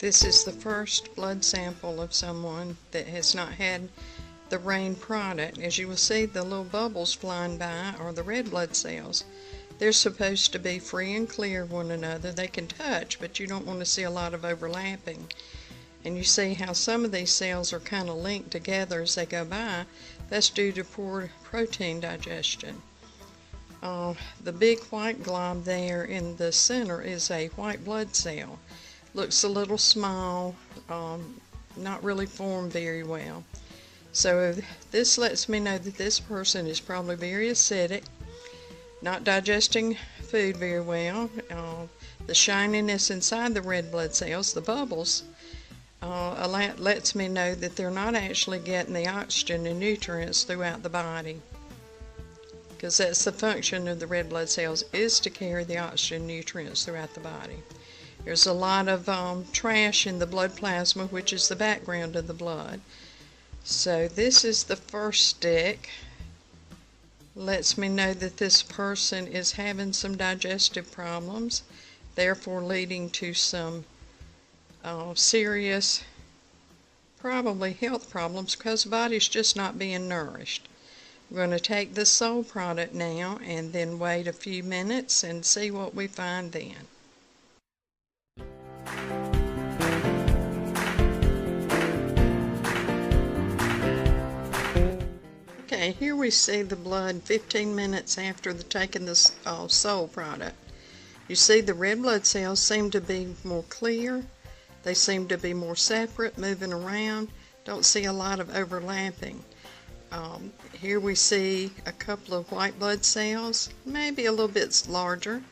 This is the first blood sample of someone that has not had the rain product. As you will see, the little bubbles flying by are the red blood cells. They're supposed to be free and clear of one another. They can touch, but you don't want to see a lot of overlapping. And you see how some of these cells are kind of linked together as they go by. That's due to poor protein digestion. The big white glob there in the center is a white blood cell. Looks a little small, not really formed very well. So this lets me know that this person is probably very acidic, not digesting food very well. The shininess inside the red blood cells, the bubbles, lets me know that they're not actually getting the oxygen and nutrients throughout the body, because that's the function of the red blood cells, is to carry the oxygen and nutrients throughout the body. There's a lot of trash in the blood plasma, which is the background of the blood. So this is the first stick. Lets me know that this person is having some digestive problems, therefore leading to some serious, probably health problems, because the body's just not being nourished. We're going to take the soul product now and then wait a few minutes and see what we find then. Okay, here we see the blood 15 minutes after taking the soul product. You see the red blood cells seem to be more clear. They seem to be more separate, moving around. Don't see a lot of overlapping. Here we see a couple of white blood cells, maybe a little bit larger.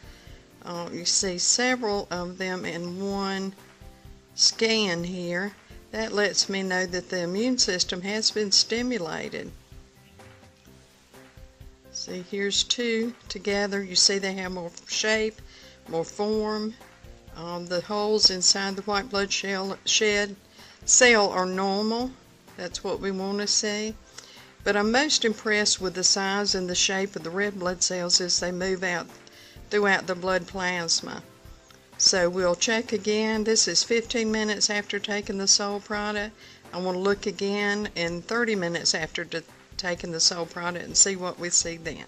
You see several of them in one scan here. That lets me know that the immune system has been stimulated. See, here's two together. You see they have more shape, more form. The holes inside the white blood cell are normal. That's what we want to see. But I'm most impressed with the size and the shape of the red blood cells as they move out throughout the blood plasma. So we'll check again. This is 15 minutes after taking the soul product. I want to look again in 30 minutes after taking the soul product and see what we see then.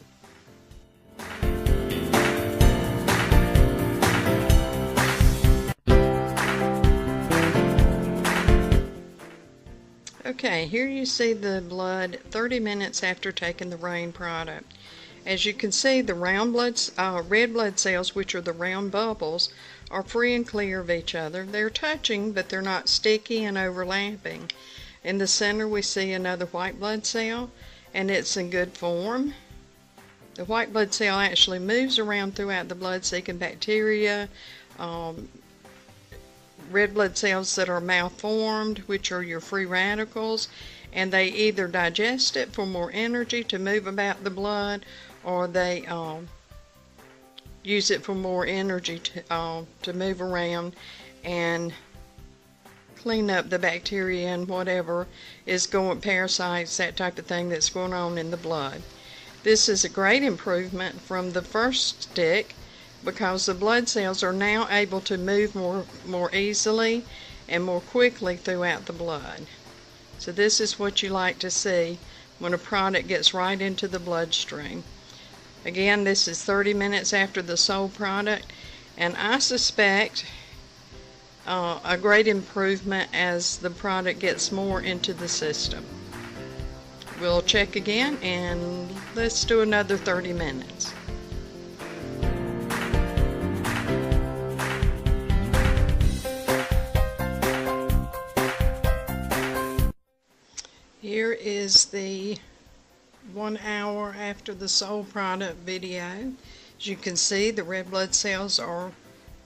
Okay, here you see the blood 30 minutes after taking the rain product. As you can see, the red blood cells, which are the round bubbles, are free and clear of each other. They're touching, but they're not sticky and overlapping. In the center, we see another white blood cell, and it's in good form. The white blood cell actually moves around throughout the blood, seeking bacteria, red blood cells that are malformed, which are your free radicals, and they either digest it for more energy to move about the blood, or they use it for more energy to move around and clean up the bacteria and whatever is going, parasites, that type of thing that's going on in the blood. This is a great improvement from the first stick, because the blood cells are now able to move more easily and more quickly throughout the blood. So this is what you like to see when a product gets right into the bloodstream. Again, this is 30 minutes after the soul product, and I suspect a great improvement as the product gets more into the system. We'll check again, and let's do another 30 minutes. Here is the 1 hour after the soul product video. As you can see, the red blood cells are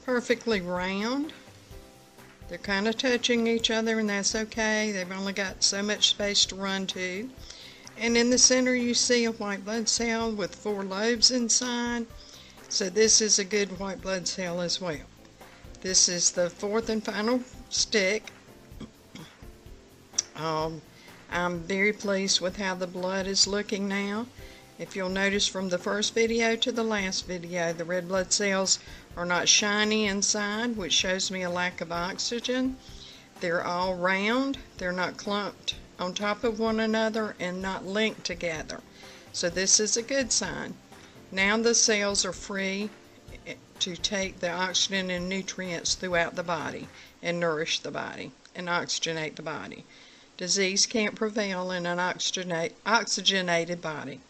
perfectly round. They're kind of touching each other, and that's okay. They've only got so much space to run to. And in the center you see a white blood cell with 4 lobes inside. So this is a good white blood cell as well. This is the 4th and final stick. I'm very pleased with how the blood is looking now. If you'll notice from the first video to the last video, the red blood cells are not shiny inside, which shows me a lack of oxygen. They're all round, they're not clumped on top of one another and not linked together. So this is a good sign. Now the cells are free to take the oxygen and nutrients throughout the body and nourish the body and oxygenate the body. Disease can't prevail in an oxygenated body.